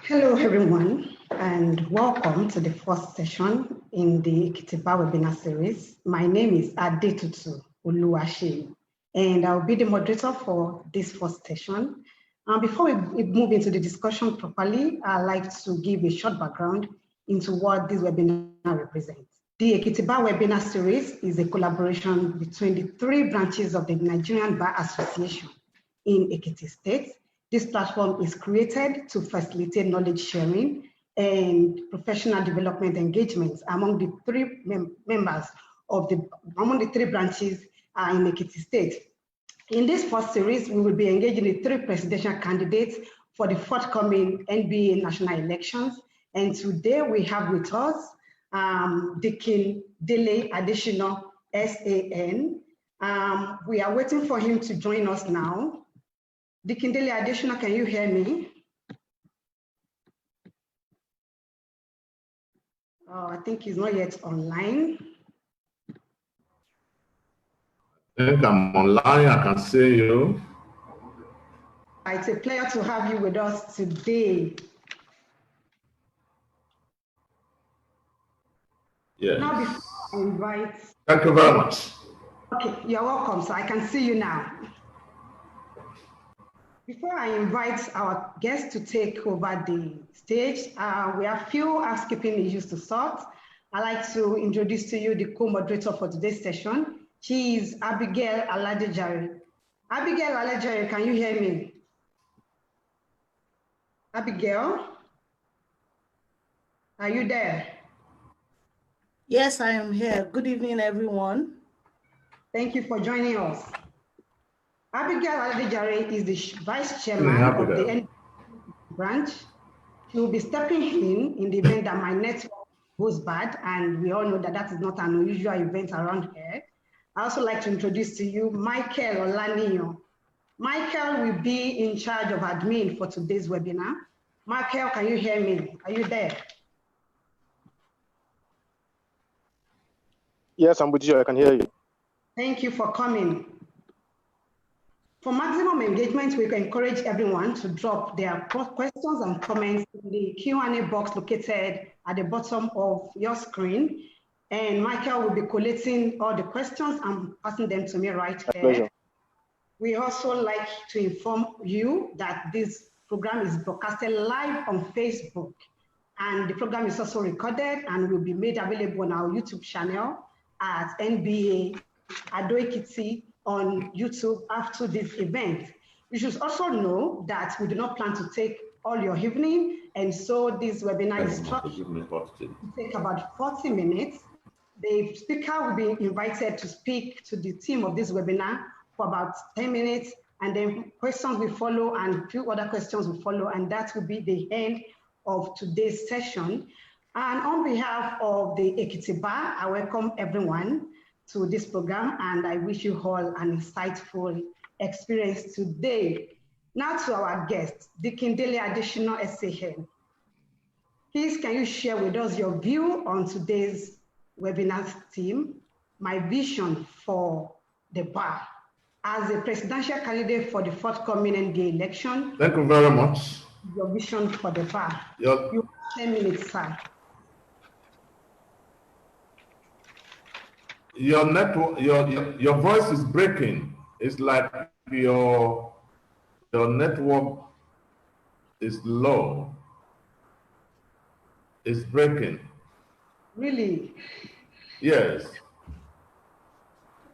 Hello, everyone, and welcome to the first session in the Ekiti Bar Webinar Series. My name is Adetutu Oluwaseyi, and I'll be the moderator for this first session. Before we move into the discussion properly, I'd like to give a short background into what this webinar represents. The Ekiti Bar Webinar Series is a collaboration between the three branches of the Nigerian Bar Association in Ekiti State. This platform is created to facilitate knowledge sharing and professional development engagements among the three members of among the three branches in Ekiti State. In this first series, we will be engaging the three presidential candidates for the forthcoming NBA national elections. And today we have with us Deacon Dele Adesina SAN. We are waiting for him to join us now. Deacon Dele Adesina, can you hear me? Oh, I think he's not yet online. I think I'm online, I can see you. It's a pleasure to have you with us today. Yes. Now, before I invite... Thank you very much. Okay, you're welcome, so I can see you now. Before I invite our guests to take over the stage, we have a few housekeeping issues to sort. I'd like to introduce to you the co-moderator for today's session. She is Abigail Aladejare. Abigail Aladejare, can you hear me? Abigail, are you there? Yes, I am here. Good evening, everyone. Thank you for joining us. Abigail Aladejare is the Vice Chairman of the NBA branch. She will be stepping in the event that my network goes bad, and we all know that that is not an unusual event around here. I also like to introduce to you Michael Olaniyan. Michael will be in charge of admin for today's webinar. Michael, can you hear me? Are you there? Yes, I'm with you. I can hear you. Thank you for coming. For maximum engagement, we encourage everyone to drop their questions and comments in the Q&A box located at the bottom of your screen. And Michael will be collating all the questions and passing them to me right here. Pleasure. We also like to inform you that this program is broadcasted live on Facebook. And the program is also recorded and will be made available on our YouTube channel at NBA Ado Ekiti on YouTube after this event. You should also know that we do not plan to take all your evening, and so this webinar is structured to take about 40 minutes. The speaker will be invited to speak to the theme of this webinar for about 10 minutes, and then questions will follow and a few other questions will follow, and that will be the end of today's session. And on behalf of the Ekiti Bar, I welcome everyone to this program, and I wish you all an insightful experience today. Now to our guest, Deacon Dele Adesina SAN. Please, can you share with us your view on today's webinar theme, My Vision for the Bar, as a presidential candidate for the forthcoming NBA election? Thank you very much. Your vision for the bar. Yep. You have 10 minutes, sir. Your network, your voice is breaking. It's like your network is low. It's breaking. Really? Yes.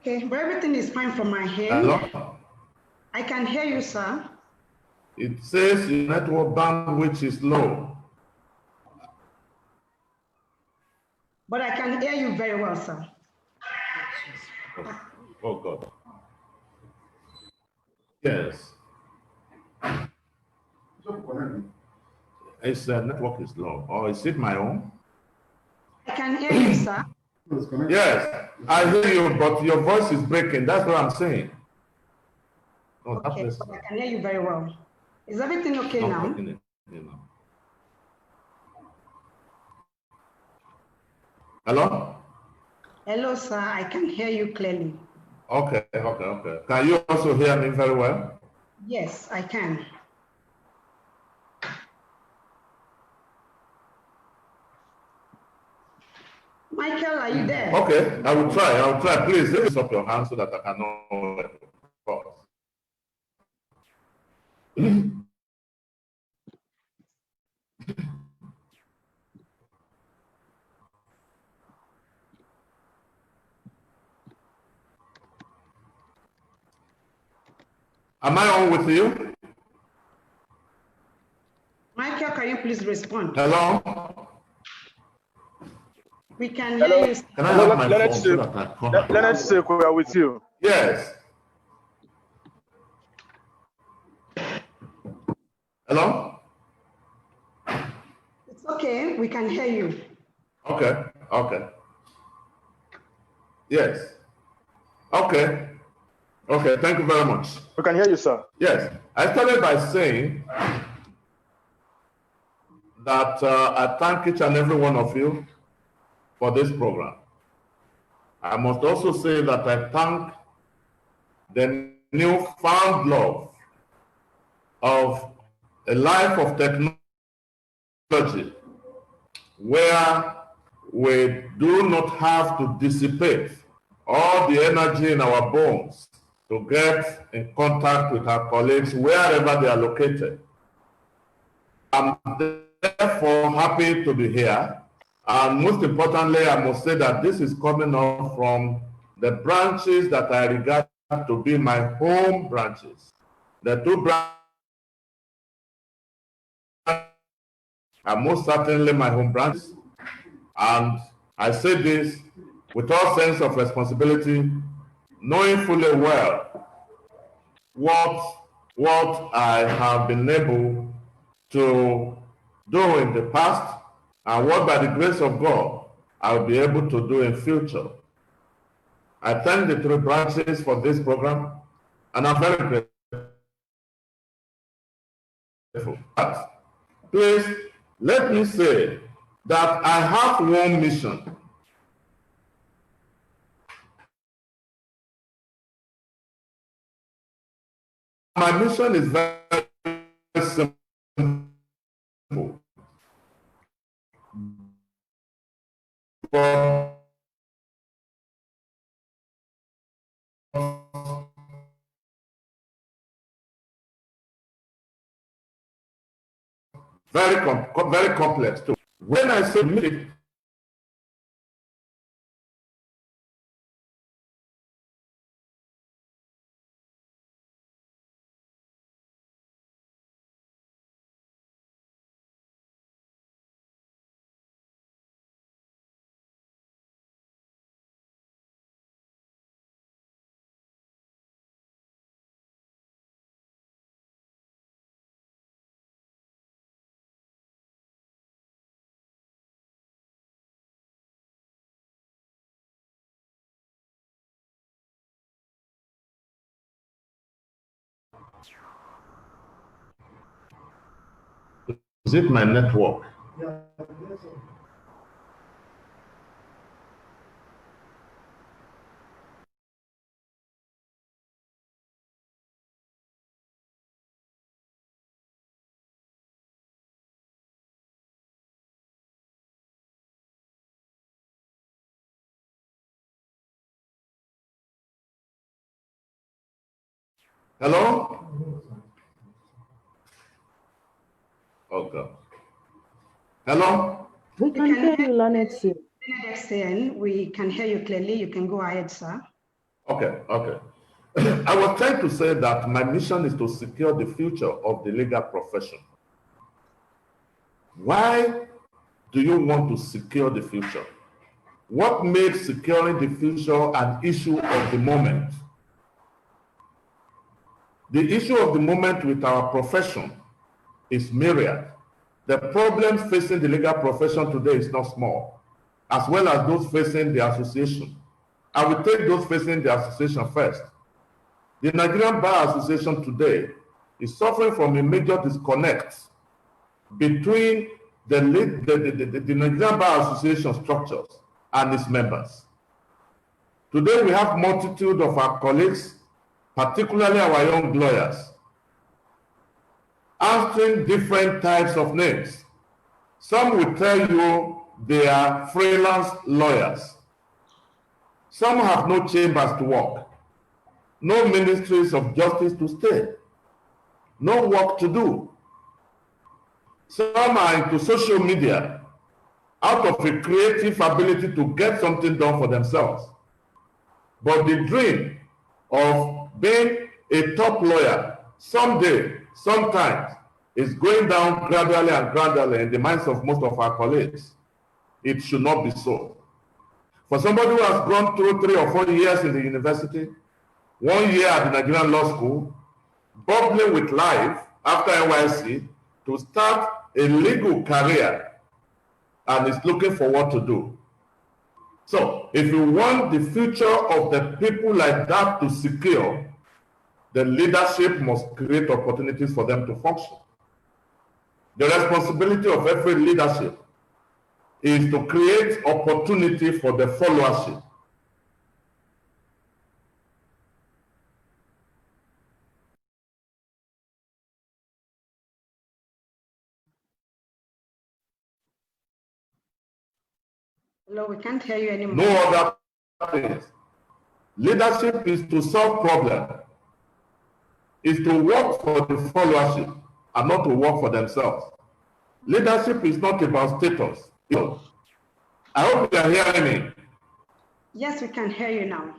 Okay, but everything is fine from my end. Hello? I can hear you, sir. It says your network bandwidth is low. But I can hear you very well, sir. Oh God. Yes. Its network is low. Or is it my own? I can hear you, sir. Yes, I hear you, but your voice is breaking. That's what I'm saying. Oh, Okay, but I can hear you very well. Is everything okay now? Hello? Hello, sir. I can hear you clearly. Okay. Can you also hear me very well? Yes, I can. Michael, are you there? Okay, I will try. I will try. Please raise up your hand so that I can know. Am I on with you? Michael, can you please respond? Hello? We can hear you. Can I have my phone so that I come? Let's say we are with you. Yes. Hello? It's okay, we can hear you. Okay, okay. Yes. Okay. Okay, thank you very much. We can hear you, sir. Yes, I started by saying that I thank each and every one of you for this program. I must also say that I thank the newfound love of a life of technology where we do not have to dissipate all the energy in our bones to get in contact with our colleagues wherever they are located. I'm therefore happy to be here. And most importantly, I must say that this is coming off from the branches that I regard to be my home branches. The two branches are most certainly my home branches. And I say this with all sense of responsibility, knowing fully well what I have been able to do in the past and what by the grace of God I'll be able to do in future. I thank the three branches for this program and I'm very grateful. But please let me say that I have one mission. My mission is very simple. But very complex too. When I say me, is it my network? Hello? Oh God. Hello? We can hear you, Leonard. Dele Adesina, we can hear you clearly. You can go ahead, sir. Okay, okay. I was trying to say that my mission is to secure the future of the legal profession. Why do you want to secure the future? What makes securing the future an issue of the moment? The issue of the moment with our profession is myriad. The problems facing the legal profession today is not small, as well as those facing the association. I will take those facing the association first. The Nigerian Bar Association today is suffering from a major disconnect between the Nigerian Bar Association structures and its members. Today we have multitude of our colleagues, particularly our young lawyers, answering different types of names. Some will tell you they are freelance lawyers. Some have no chambers to work, no ministries of justice to stay, no work to do. Some are into social media out of a creative ability to get something done for themselves. But the dream of being a top lawyer someday, sometimes, is going down gradually and gradually in the minds of most of our colleagues. It should not be so. For somebody who has gone through 3 or 4 years in the university, 1 year at the Nigerian Law School, bubbling with life after NYSC, to start a legal career and is looking for what to do. So, if you want the future of the people like that to secure, the leadership must create opportunities for them to function. The responsibility of every leadership is to create opportunity for the followership. Hello, we can't hear you anymore. No other things. Leadership is to solve problems, is to work for the followership and not to work for themselves. Leadership is not about status. I hope you are hearing me. Yes, we can hear you now.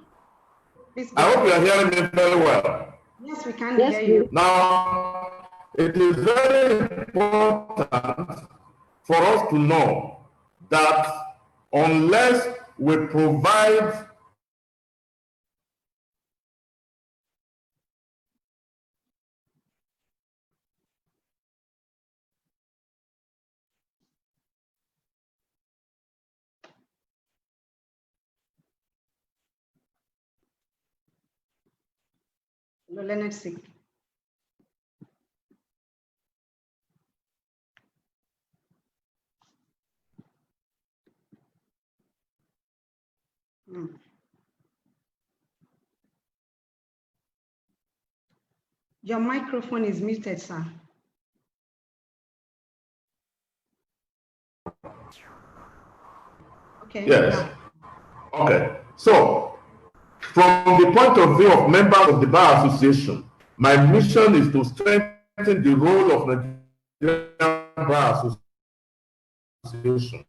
Please I hope you are hearing me very well. Yes, we can hear you. Now, it is very important for us to know that unless we provide No, let's see. Your microphone is muted, sir. Okay. yes. Yeah. Okay. So, from the point of view of members of the Bar Association, my mission is to strengthen the role of the Nigerian Bar Association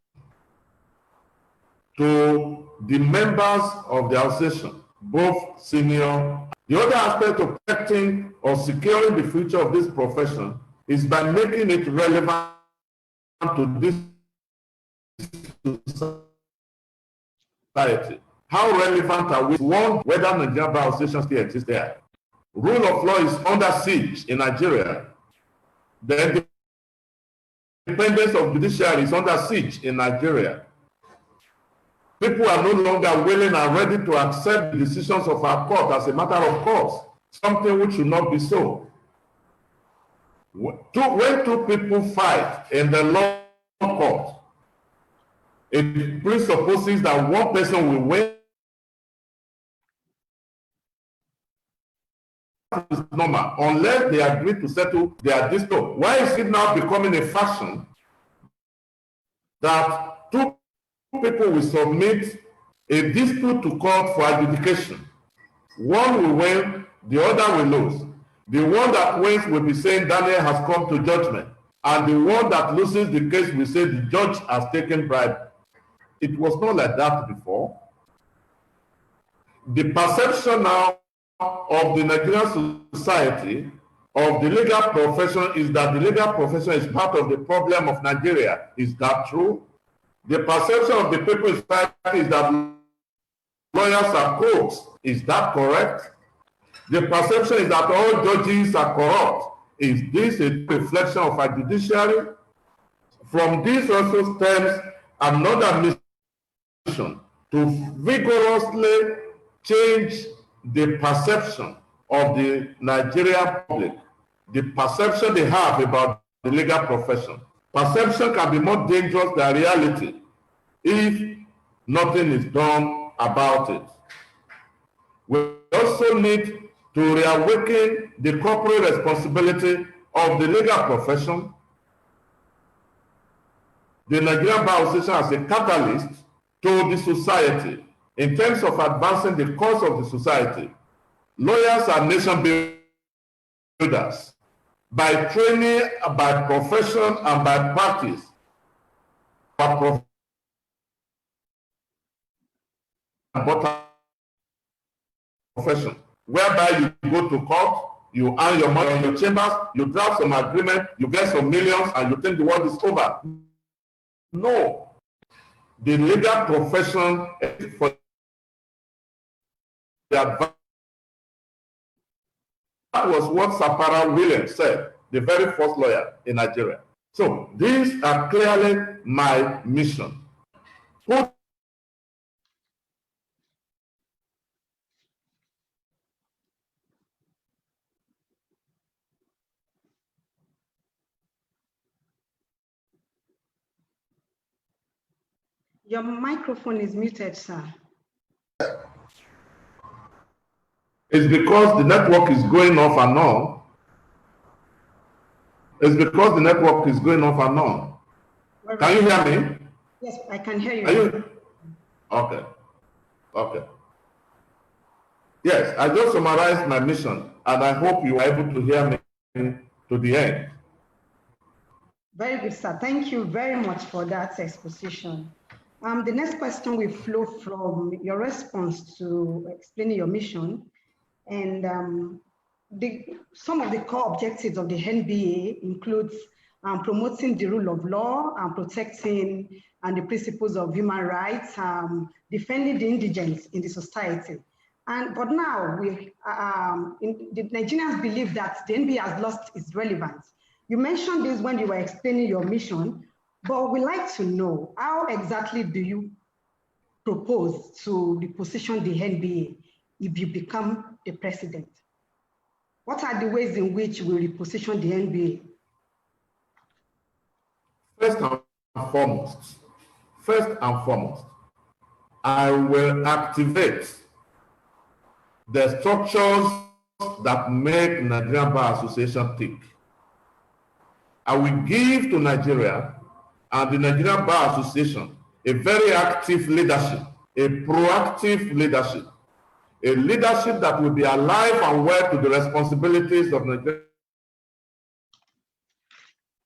to the members of the association, both senior. The other aspect of protecting or securing the future of this profession is by making it relevant to this society. How relevant are we? One, whether Nigerian Bar Association still exists there. Rule of law is under siege in Nigeria. The independence of judiciary is under siege in Nigeria. People are no longer willing and ready to accept the decisions of our court as a matter of course, something which should not be so. When two people fight in the law court, it presupposes that one person will win. Is normal unless they agree to settle their dispute. Why is it now becoming a fashion that two people will submit a dispute to court for adjudication? One will win, the other will lose. The one that wins will be saying Daniel has come to judgment, and the one that loses the case will say the judge has taken bribe. It was not like that before. The perception now of the Nigerian society, of the legal profession, is that the legal profession is part of the problem of Nigeria. Is that true? The perception of the people in society is that lawyers are crooks. Is that correct? The perception is that all judges are corrupt. Is this a reflection of our judiciary? From this also stems another mission to vigorously change the perception of the Nigerian public, the perception they have about the legal profession. Perception can be more dangerous than reality if nothing is done about it. We also need to reawaken the corporate responsibility of the legal profession. the Nigerian Bar Association as a catalyst to the society in terms of advancing the cause of the society. Lawyers are nation builders by training, by profession, and by practice. Profession, whereby you go to court, you earn your money in your chambers, you draft some agreement, you get some millions, and you think the world is over. No. The legal profession is for the advantage. That was what Sapara Williams said, the very first lawyer in Nigeria. So these are clearly my mission. Your microphone is muted, sir. It's because the network is going off and on. It's because the network is going off and on. Can you hear me? Yes, I can hear you. Are you? Okay. Okay. Yes, I just summarized my mission, and I hope you are able to hear me to the end. Very good, sir. Thank you very much for that exposition. The next question will flow from your response to explaining your mission. And some of the core objectives of the NBA includes promoting the rule of law and protecting the principles of human rights, defending the indigents in the society. But now the Nigerians believe that the NBA has lost its relevance. You mentioned this when you were explaining your mission, but we'd like to know, how exactly do you propose to reposition the NBA if you become the president? What are the ways in which we reposition the NBA? First and foremost, I will activate the structures that make Nigerian Bar Association tick. I will give to Nigeria and the Nigerian Bar Association a very active leadership, a proactive leadership, a leadership that will be alive and well to the responsibilities of Nigerian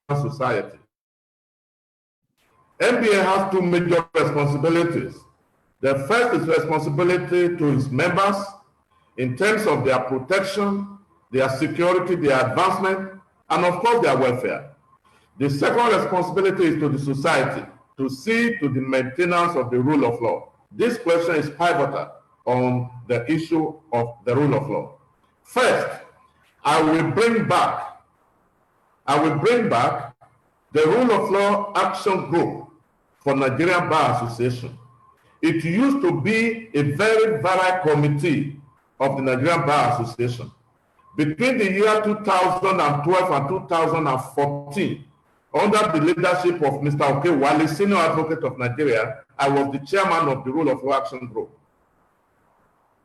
society. NBA has two major responsibilities. The first is responsibility to its members in terms of their protection, their security, their advancement, and of course their welfare. The second responsibility is to the society, to see to the maintenance of the rule of law. This question is pivotal on the issue of the rule of law. First, I will bring back the rule of law action group for Nigerian Bar Association. It used to be a very viral committee of the Nigerian Bar Association. Between the year 2012 and 2014, under the leadership of Mr. Okewale, Senior Advocate of Nigeria, I was the chairman of the Rule of Law Action Group.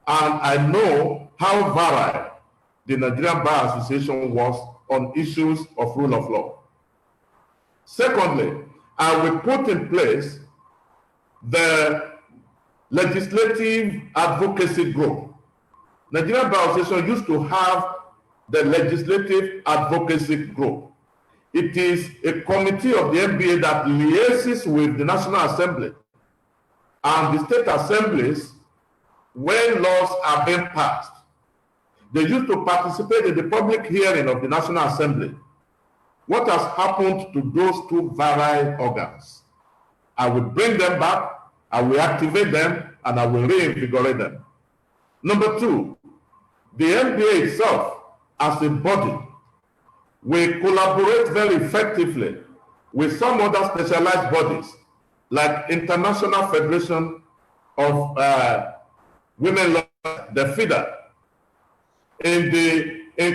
And I know how viral the Nigerian Bar Association was on issues of rule of law. Secondly, I will put in place the Legislative Advocacy Group. Nigerian Bar Association used to have the Legislative Advocacy Group. It is a committee of the NBA that liaises with the National Assembly and the state assemblies when laws are being passed. They used to participate in the public hearing of the National Assembly. What has happened to those two viral organs? I will bring them back, I will activate them, and I will reinvigorate them. Number two, the NBA itself as a body will collaborate very effectively with some other specialized bodies like International Federation of Women Law, the FIDA, in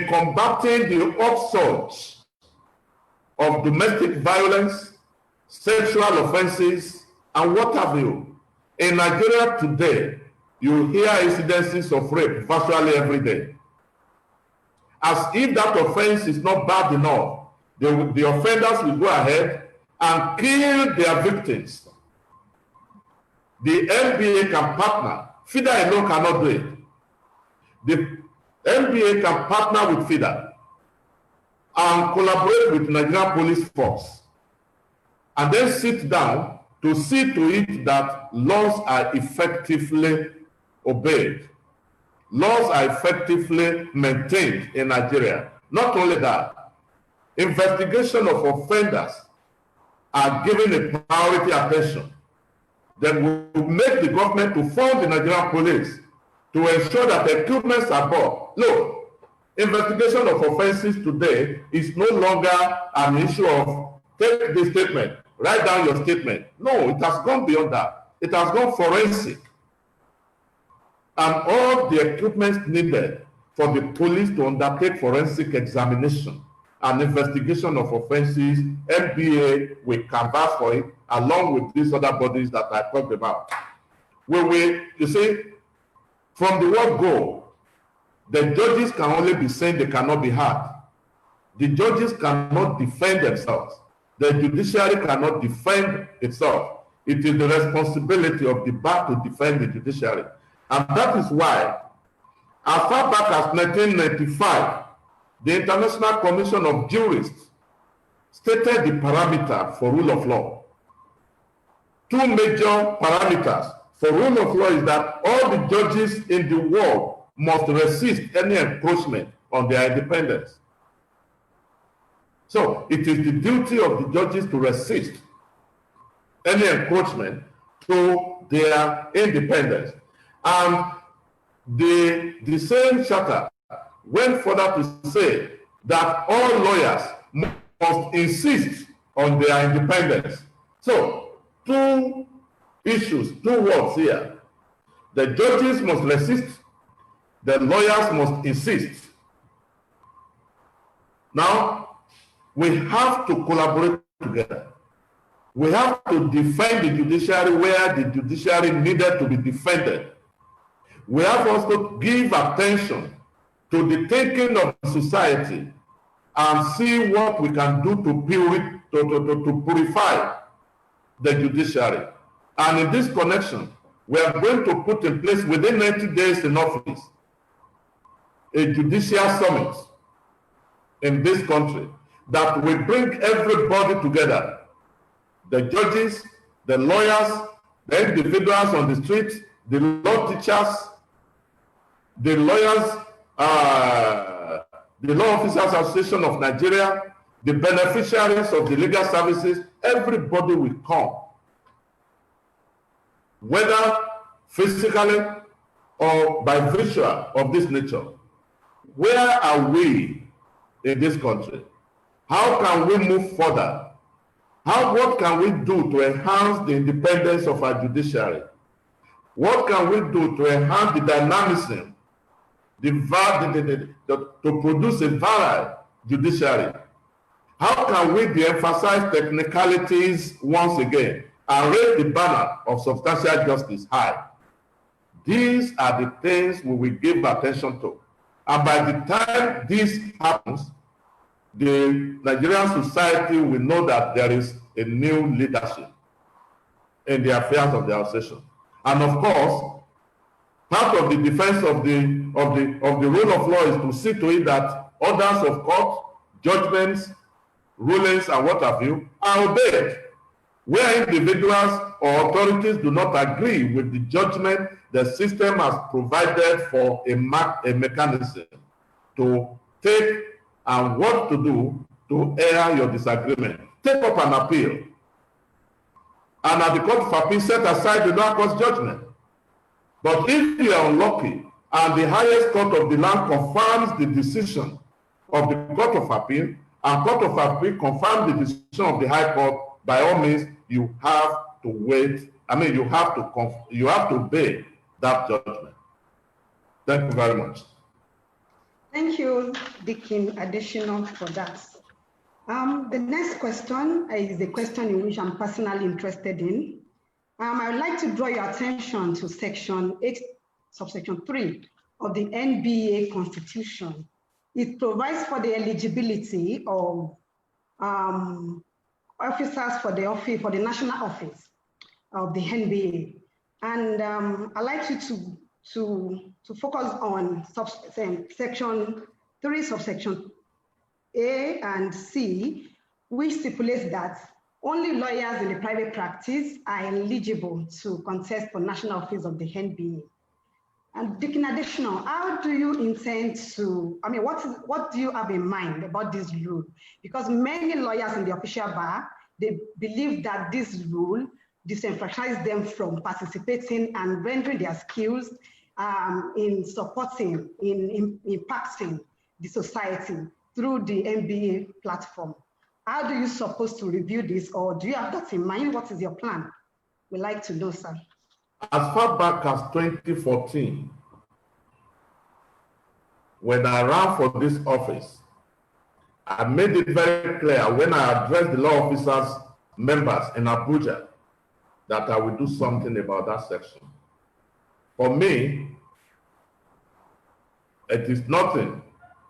combating the upsurge of domestic violence, sexual offenses, and what have you. In Nigeria today, you hear incidences of rape virtually every day. As if that offense is not bad enough, the offenders will go ahead and kill their victims, the NBA can partner. FIDA alone cannot do it. The NBA can partner with FIDA and collaborate with Nigerian police force, and then sit down to see to it that laws are effectively obeyed. Laws are effectively maintained in Nigeria. Not only that, investigation of offenders are given a priority attention. Then we will make the government to fund the Nigerian police to ensure that equipment are bought. Look, investigation of offenses today is no longer an issue of take this statement, write down your statement. No, it has gone beyond that. It has gone forensic. And all the equipment needed for the police to undertake forensic examination and investigation of offenses, NBA will canvass for it, along with these other bodies that I talked about. You see, from the word go, the judges can only be saying, they cannot be heard. The judges cannot defend themselves. The judiciary cannot defend itself. It is the responsibility of the bar to defend the judiciary. And that is why, as far back as 1995, the International Commission of Jurists stated the parameter for rule of law. Two major parameters for rule of law is that all the judges in the world must resist any encroachment on their independence. So it is the duty of the judges to resist any encroachment to their independence. And the same charter went further to say that all lawyers must insist on their independence. So, two issues, two words here. The judges must resist, the lawyers must insist. Now, we have to collaborate together. We have to defend the judiciary where the judiciary needed to be defended. We have also to give attention to the thinking of society and see what we can do to purify the judiciary. And in this connection, we are going to put in place within 90 days in office a judicial summit in this country that will bring everybody together. The judges, the lawyers, the individuals on the street, the law teachers, the lawyers, the Law Officers Association of Nigeria, the beneficiaries of the legal services, everybody will come, whether physically or by virtue of this nature. Where are we in this country? How can we move further? What can we do to enhance the independence of our judiciary? What can we do to enhance the dynamism, to produce a virile judiciary? How can we de-emphasize technicalities once again and raise the banner of substantial justice high? These are the things we will give attention to. And by the time this happens, the Nigerian society will know that there is a new leadership in the affairs of the association. And of course, part of the defense of the rule of law is to see to it that orders of court, judgments, rulings, and what have you are obeyed. Where individuals or authorities do not agree with the judgment, the system has provided for a mechanism to take and what to do to air your disagreement. Take up an appeal. And at the Court of Appeal, set aside the lower court's judgment. But if you are unlucky and the highest court of the land confirms the decision of the Court of Appeal, and Court of Appeal confirms the decision of the High Court, by all means, you have to wait. You have to obey that judgment. Thank you very much. Thank you, Deacon Adesina, for that. The next question is the question in which I'm personally interested in. I would like to draw your attention to Section 8, subsection 3 of the NBA Constitution. It provides for the eligibility of officers for the office, for the national office of the NBA. And I'd like you to focus on section 3, subsection A and C, which stipulates that only lawyers in the private practice are eligible to contest for national office of the NBA. And Deacon Additional, how do you intend to, I mean, what do you have in mind about this rule? Because many lawyers in the official bar, they believe that this rule disenfranchises them from participating and rendering their skills in supporting, in impacting the society through the MBA platform. How do you suppose to review this, or do you have that in mind? What is your plan? We'd like to know, sir. As far back as 2014, when I ran for this office, I made it very clear when I addressed the law officers members in Abuja that I will do something about that section. For me, it is nothing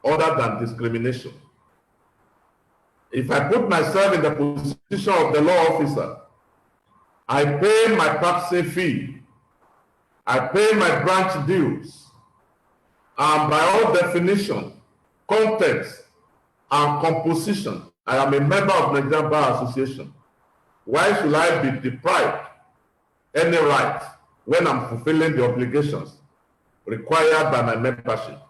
other than discrimination. If I put myself in the position of the law officer, I pay my practicing fee, I pay my branch dues, and by all definition, context, and composition, I am a member of the Nigerian Bar Association. Why should I be deprived any right when I'm fulfilling the obligations required by my membership?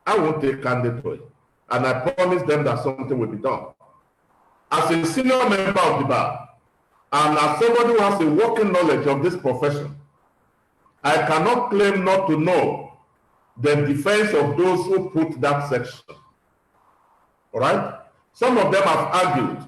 I won't take candidate to it, and I promise them that something will be done. As a senior member of the bar, and as somebody who has a working knowledge of this profession, I cannot claim not to know the defense of those who put that section. All right? Some of them have argued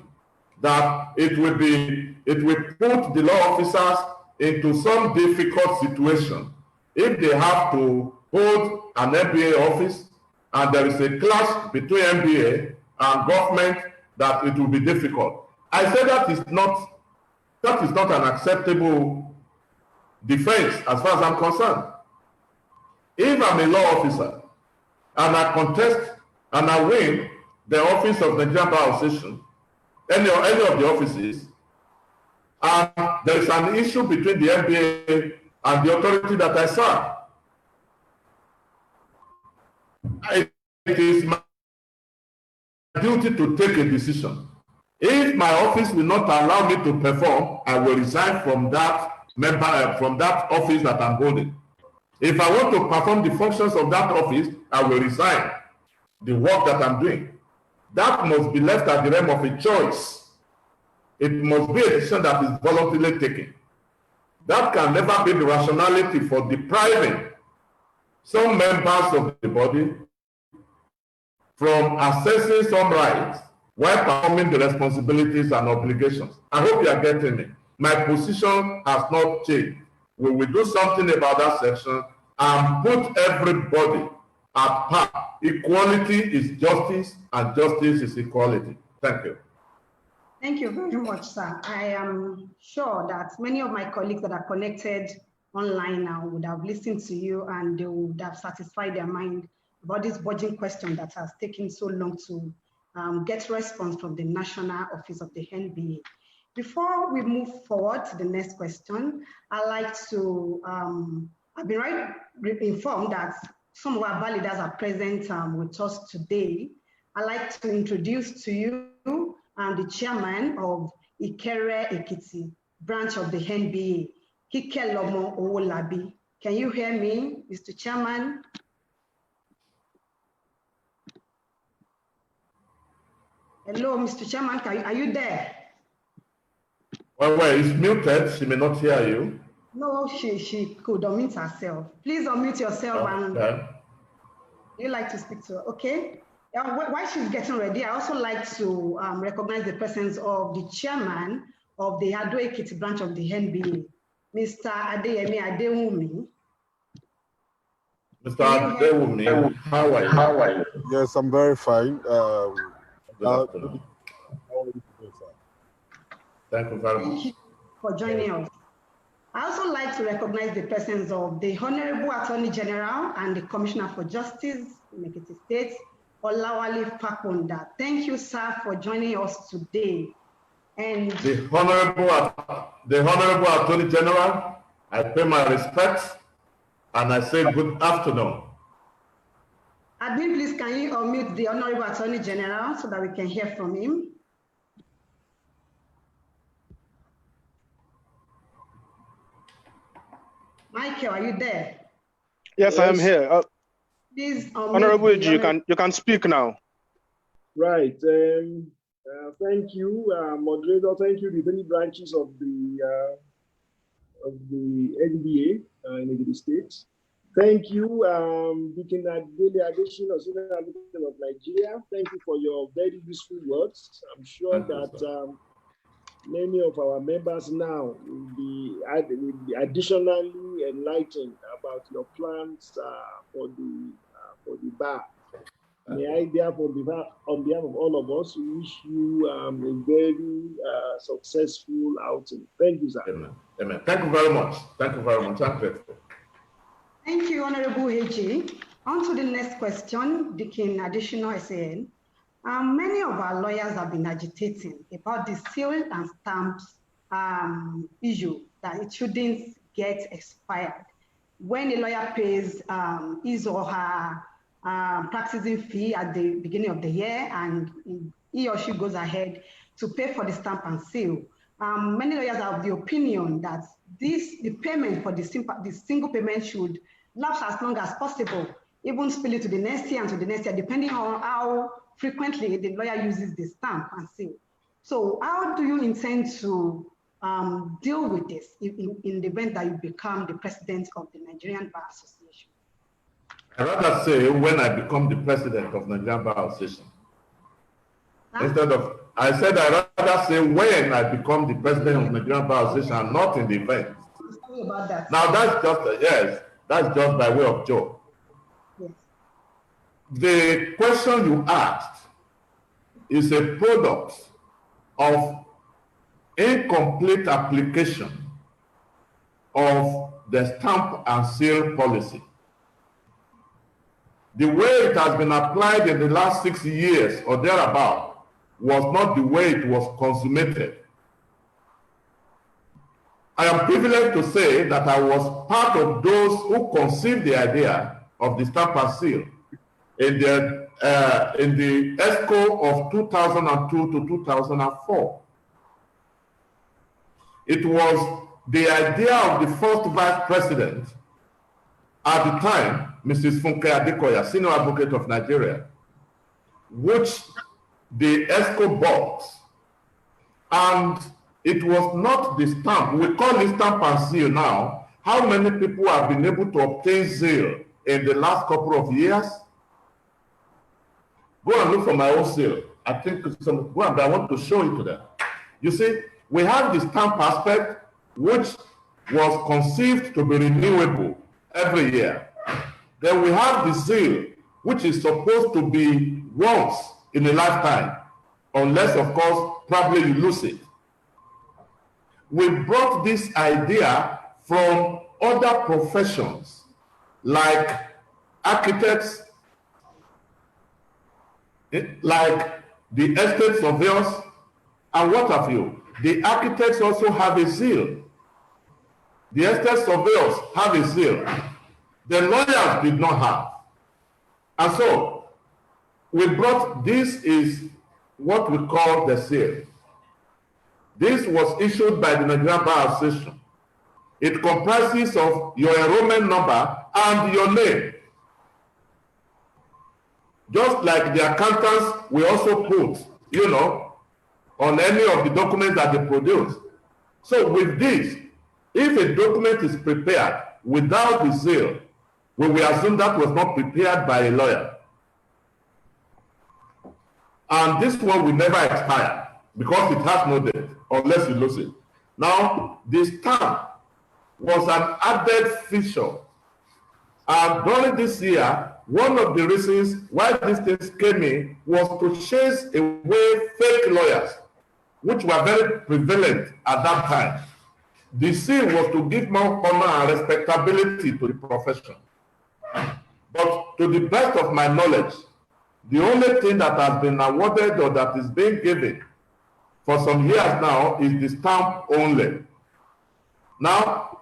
that it will put the law officers into some difficult situation if they have to hold an MBA office and there is a clash between MBA and government, that it will be difficult. I said that is not an acceptable defense as far as I'm concerned. If I'm a law officer and I contest and I win the office of the Nigerian Bar Association, any of the offices, and there is an issue between the MBA and the authority that I serve, it is my duty to take a decision. If my office will not allow me to perform, I will resign from that office that I'm holding. If I want to perform the functions of that office, I will resign the work that I'm doing. That must be left at the realm of a choice. It must be a decision that is voluntarily taken. That can never be the rationality for depriving some members of the body from accessing some rights while performing the responsibilities and obligations. I hope you are getting me. My position has not changed. We will do something about that section and put everybody at par. Equality is justice, and justice is equality. Thank you. Thank you very much, sir. I am sure that many of my colleagues that are connected online now would have listened to you, and they would have satisfied their mind about this budget question that has taken so long to get response from the National Office of the NBA. Before we move forward to the next question, I'd like to, I've been informed that some of our leaders are present with us today. I'd like to introduce to you the chairman of Ekiti branch of the NBA, Kikelomo Owolabi. Can you hear me, Mr. Chairman? Hello, Mr. Chairman, are you there? Well, it's muted. She may not hear you. No, she could unmute herself. Please unmute yourself. Okay. And you like to speak to her, okay? While she's getting ready, I also like to recognize the presence of the chairman of the Ekiti branch of the NBA, Mr. Adeyemi Adewumi. Mr. Adewumi, how are you? Yes, I'm very fine. Thank you very much. Thank you for joining us. I also like to recognize the presence of the Honorable Attorney General and the Commissioner for Justice in Ekiti State, Olawale Pakonda. Thank you, sir, for joining us today. And the Honorable Attorney General, I pay my respects and I say good afternoon. Admin, please can you unmute the Honorable Attorney General so that we can hear from him? Michael, are you there? Yes, I am here. Please, Honorable AG, you can speak now. Right. Thank you, moderator. Thank you, the three branches of the NBA in Ekiti State. Thank you, Deacon Dele Adesina SAN of Nigeria. Thank you for your very useful words. I'm sure that many of our members now will be additionally enlightened about your plans for the bar. May I therefore, on behalf of all of us, wish you a very successful outing. Thank you, sir. Amen. Amen. Thank you very much. Thank you very much. I'm grateful. Thank you, Honorable AG. On to the next question, Deacon Adesina SAN. Many of our lawyers have been agitating about the seal and stamps issue, that it shouldn't get expired. When a lawyer pays his or her practicing fee at the beginning of the year and he or she goes ahead to pay for the stamp and seal, many lawyers are of the opinion that the payment for the single payment should lapse as long as possible, even spill it to the next year and to the next year, depending on how frequently the lawyer uses the stamp and seal. So how do you intend to deal with this in the event that you become the president of the Nigerian Bar Association? I rather say when I become the president of Nigerian Bar Association. Huh? Instead of, I said I rather say when I become the president of Nigerian Bar Association and not in the event. Sorry about that. Now that's just, yes, that's just by way of joke. Yes. The question you asked is a product of incomplete application of the stamp and seal policy. The way it has been applied in the last 6 years or thereabout was not the way it was consummated. I am privileged to say that I was part of those who conceived the idea of the stamp and seal in the ESCO of 2002 to 2004. It was the idea of the first vice president at the time, Mrs. Funke Adekoya, senior advocate of Nigeria, which the ESCO bought. And it was not the stamp. We call it stamp and seal now. How many people have been able to obtain seal in the last couple of years? Go and look for my own seal. I think I want to show it to them. You see, we have the stamp aspect, which was conceived to be renewable every year. Then we have the seal, which is supposed to be once in a lifetime, unless, of course, probably you lose it. We brought this idea from other professions, like architects, like the estate surveyors, and what have you. The architects also have a seal. The estate surveyors have a seal. The lawyers did not have. And so, we brought, this is what we call the seal. This was issued by the Nigerian Bar Association. It comprises of your enrollment number and your name. Just like the accountants will also put, on any of the documents that they produce. So with this, if a document is prepared without the seal, we will assume that was not prepared by a lawyer. And this one will never expire because it has no date unless you lose it. Now, the stamp was an added feature. And during this year, one of the reasons why these things came in was to chase away fake lawyers, which were very prevalent at that time. The seal was to give more honor and respectability to the profession. But to the best of my knowledge, the only thing that has been awarded or that is being given for some years now is the stamp only. Now,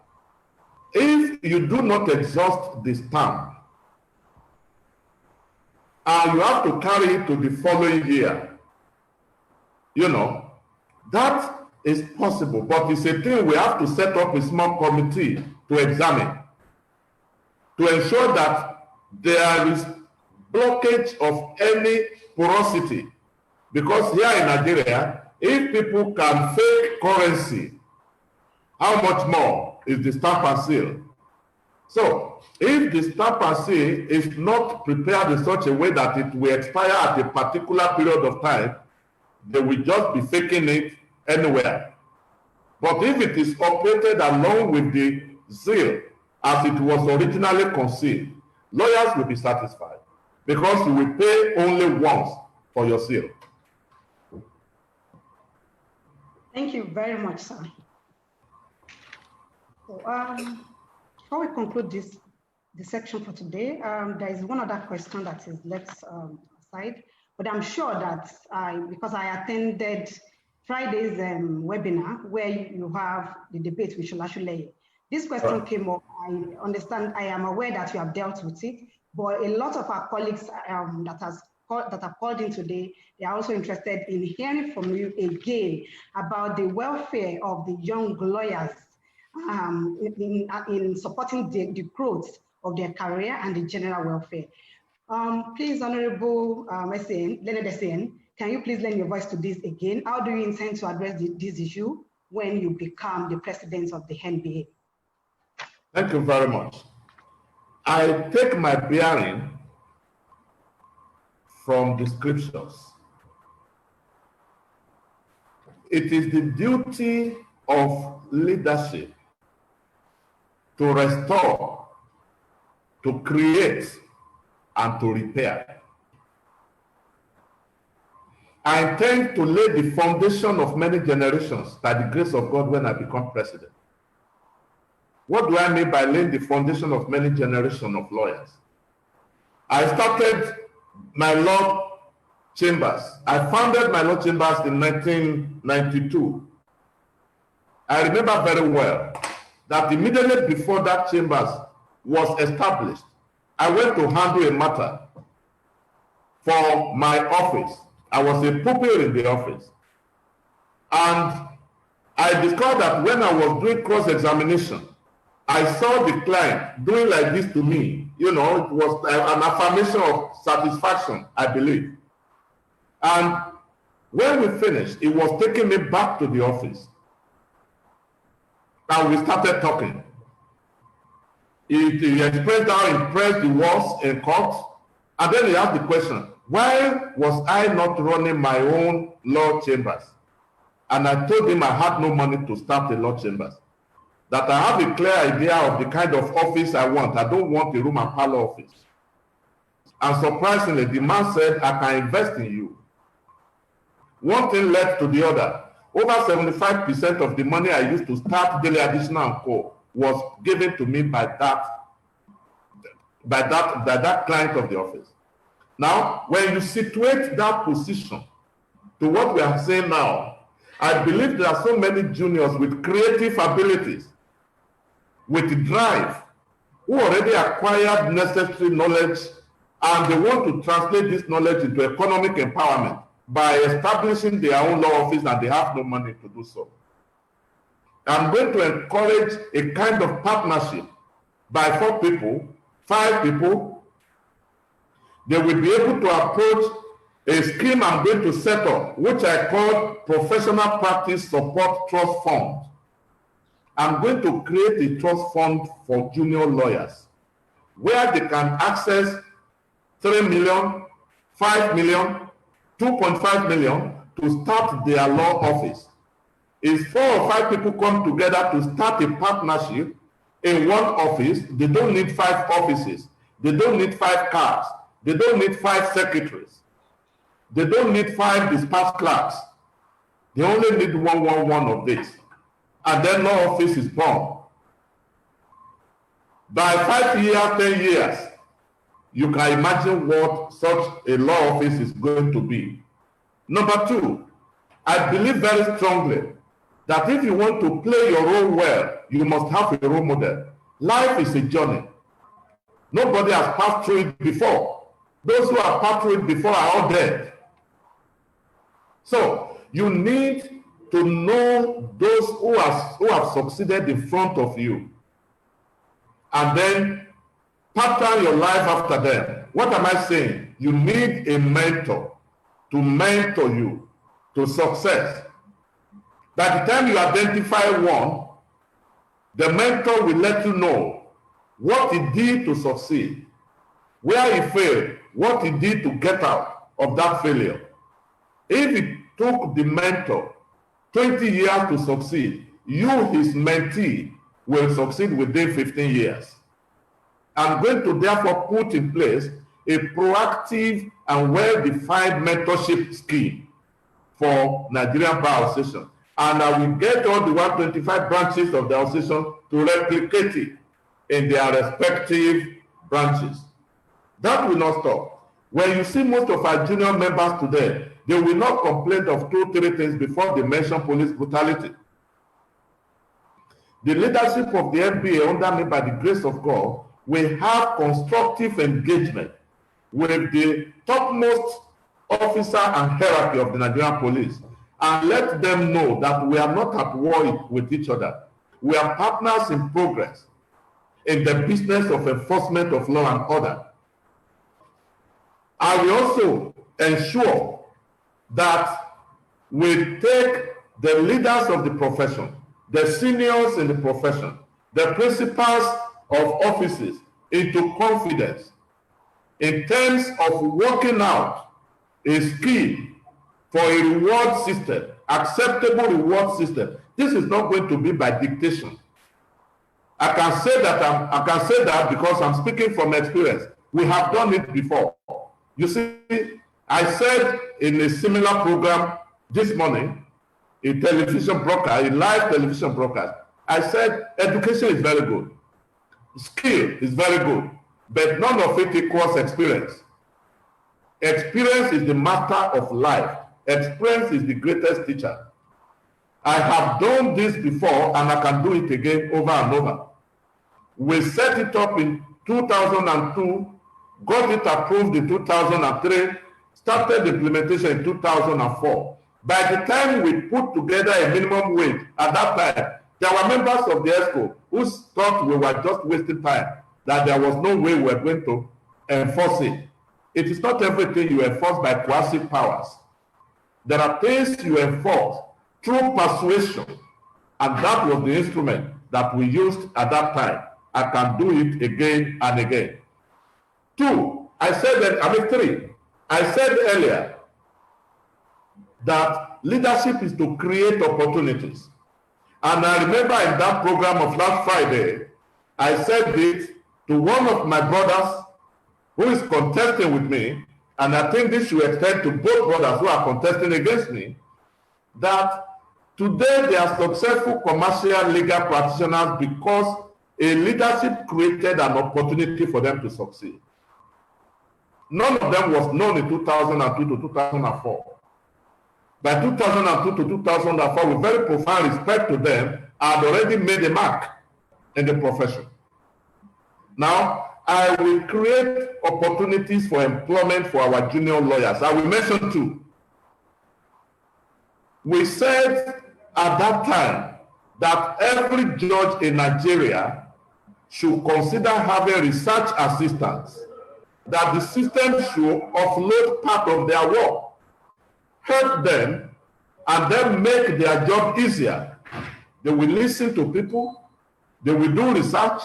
if you do not exhaust the stamp, and you have to carry it to the following year, you know, that is possible, but it's a thing we have to set up a small committee to examine, to ensure that there is blockage of any porosity. Because here in Nigeria, if people can fake currency, how much more is the stamp and seal? So, if the stamp and seal is not prepared in such a way that it will expire at a particular period of time, they will just be faking it anywhere. But if it is operated along with the seal as it was originally conceived, lawyers will be satisfied because you will pay only once for your seal. Thank you very much, sir. So, before we conclude this section for today, there is one other question that is left aside, but I'm sure that because I attended Friday's webinar where you have the debate with Shola, this question came up. I understand, I am aware that you have dealt with it, but a lot of our colleagues that have called in today, they are also interested in hearing from you again about the welfare of the young lawyers in supporting the growth of their career and the general welfare. Please, Honorable Dele Adesina, can you please lend your voice to this again? How do you intend to address this issue when you become the president of the NBA? Thank you very much. I take my bearing from the scriptures. It is the duty of leadership to restore, to create, and to repair. I intend to lay the foundation of many generations by the grace of God when I become president. What do I mean by laying the foundation of many generations of lawyers? I started my law chambers. I founded my law chambers in 1992. I remember very well that immediately before that chambers was established, I went to handle a matter for my office. I was a pupil in the office. And I discovered that when I was doing cross-examination, I saw the client doing like this to me. You know, it was an affirmation of satisfaction, I believe. And when we finished, it was taking me back to the office. And we started talking. He expressed how impressed he was in court. And then he asked the question, why was I not running my own law chambers? And I told him I had no money to start a law chambers. That I have a clear idea of the kind of office I want. I don't want a room and parlor office. And surprisingly, the man said, I can invest in you. One thing led to the other. Over 75% of the money I used to start Dele Adesina & Co. was given to me by that client of the office. Now, when you situate that position to what we are saying now, I believe there are so many juniors with creative abilities, with drive, who already acquired necessary knowledge, and they want to translate this knowledge into economic empowerment by establishing their own law office, and they have no money to do so. I'm going to encourage a kind of partnership by 4 people, 5 people. They will be able to approach a scheme I'm going to set up, which I call Professional Practice Support Trust Fund. I'm going to create a trust fund for junior lawyers where they can access 3 million, 5 million, 2.5 million to start their law office. If 4 or 5 people come together to start a partnership in one office, they don't need 5 offices. They don't need 5 cars. They don't need 5 secretaries. They don't need 5 dispatch clerks. They only need one of this. And then law office is born. By 5 years, 10 years, you can imagine what such a law office is going to be. Number 2, I believe very strongly that if you want to play your role well, you must have a role model. Life is a journey. Nobody has passed through it before. Those who have passed through it before are all dead. So you need to know those who have succeeded in front of you, and then pattern your life after them. What am I saying? You need a mentor to mentor you to success. By the time you identify one, the mentor will let you know what he did to succeed, where he failed, what he did to get out of that failure. If it took the mentor 20 years to succeed, you, his mentee, will succeed within 15 years. I'm going to therefore put in place a proactive and well-defined mentorship scheme for Nigerian Bar Association. And I will get all the 125 branches of the association to replicate it in their respective branches. That will not stop. When you see most of our junior members today, they will not complain of 2-3 things before they mention police brutality. The leadership of the FBA under me, by the grace of God, will have constructive engagement with the topmost officer and hierarchy of the Nigerian police, and let them know that we are not at war with each other. We are partners in progress in the business of enforcement of law and order. I will also ensure that we take the leaders of the profession, the seniors in the profession, the principals of offices into confidence in terms of working out a scheme for a reward system, acceptable reward system. This is not going to be by dictation. I can say that because I'm speaking from experience. We have done it before. You see, I said in a similar program this morning, a television broadcast, a live television broadcast, I said education is very good, skill is very good, but none of it equals experience. Experience is the master of life. Experience is the greatest teacher. I have done this before and I can do it again over and over. We set it up in 2002, got it approved in 2003, started implementation in 2004. By the time we put together a minimum wage at that time, there were members of the ESCO who thought we were just wasting time, that there was no way we were going to enforce it. It is not everything you enforce by coercive powers. There are things you enforce through persuasion, and that was the instrument that we used at that time. I can do it again and again. Two, three, I said earlier that leadership is to create opportunities. And I remember in that program of last Friday, I said this to one of my brothers who is contesting with me, and I think this should extend to both brothers who are contesting against me, that today they are successful commercial legal practitioners because a leadership created an opportunity for them to succeed. None of them was known in 2002 to 2004. By 2002 to 2004, with very profound respect to them, I had already made a mark in the profession. Now, I will create opportunities for employment for our junior lawyers. I will mention two. We said at that time that every judge in Nigeria should consider having research assistants, that the system should offload part of their work, help them, and then make their job easier. They will listen to people, they will do research,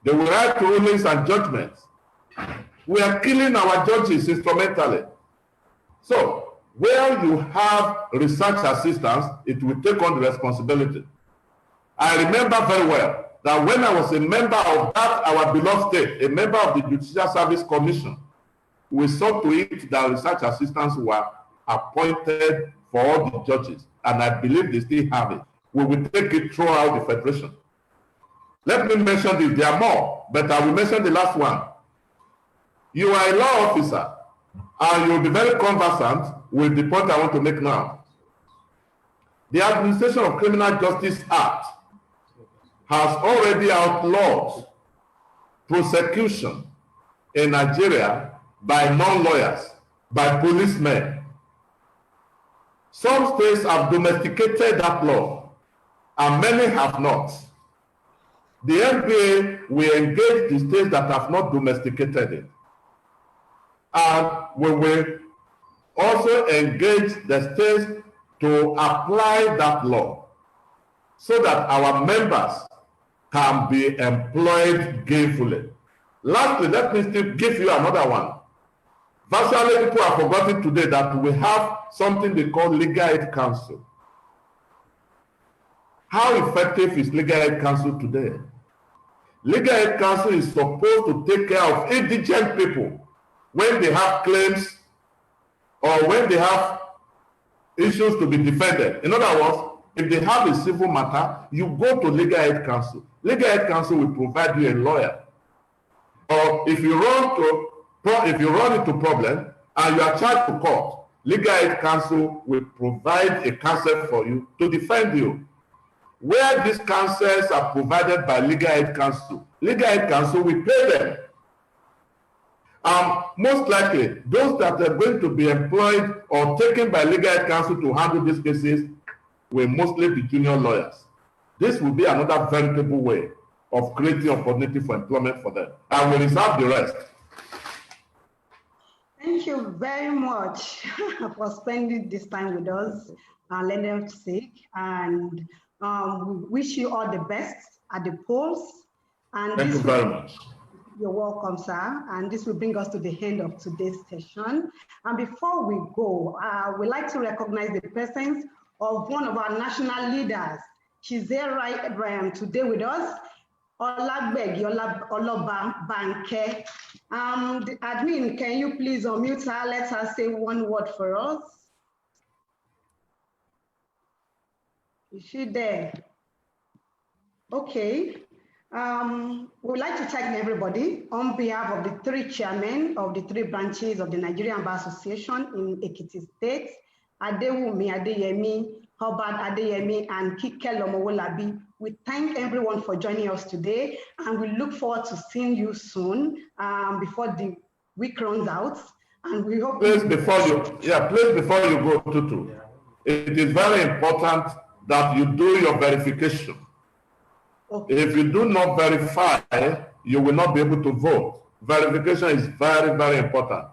they will write rulings and judgments. We are killing our judges instrumentally. So, where you have research assistants, it will take on the responsibility. I remember very well that when I was a member of that, our beloved state, a member of the Judicial Service Commission, we saw to it that research assistants were appointed for all the judges, and I believe they still have it. We will take it throughout the Federation. Let me mention this, there are more, but I will mention the last one. You are a law officer, and you'll be very conversant with the point I want to make now. The Administration of Criminal Justice Act has already outlawed prosecution in Nigeria by non-lawyers, by policemen. Some states have domesticated that law, and many have not. The NBA will engage the states that have not domesticated it. And we will also engage the states to apply that law so that our members can be employed gainfully. Lastly, let me still give you another one. Virtually, people have forgotten today that we have something they call Legal Aid Council. How effective is Legal Aid Council today? Legal Aid Council is supposed to take care of indigent people when they have claims or when they have issues to be defended. In other words, if they have a civil matter, you go to Legal Aid Council. Legal Aid Council will provide you a lawyer. Or if you run into problem and you are charged to court, Legal Aid Council will provide a counsel for you to defend you. Where these counsels are provided by Legal Aid Council will pay them. Most likely, those that are going to be employed or taken by Legal Aid Council to handle these cases will mostly be junior lawyers. This will be another veritable way of creating opportunity for employment for them. I will reserve the rest. Thank you very much for spending this time with us and letting us speak. And we wish you all the best at the polls. And thank you very much. You're welcome, sir. And this will bring us to the end of today's session. And before we go, we'd like to recognize the presence of one of our national leaders. She's there right today with us, Olagbegi Oloba Banke. The admin, can you please unmute her? Let her say one word for us. Is she there? Okay. We'd like to thank everybody on behalf of the three chairmen of the three branches of the Nigerian Bar Association in Ekiti State, Adewumi Adeyemi, Hobart Adeyemi, and Kike Lomowolabi. We thank everyone for joining us today, and we look forward to seeing you soon before the week runs out. And we hope. Please, before you go, Tutu, it is very important that you do your verification. Okay. If you do not verify, you will not be able to vote. Verification is very, very important.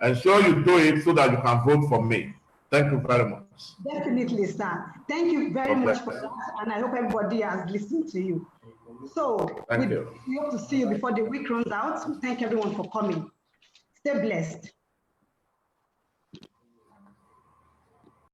Ensure you do it so that you can vote for me. Thank you very much. Definitely, sir. Thank you very much for that, and I hope everybody has listened to you. So, we hope to see you before the week runs out. Thank everyone for coming. Stay blessed.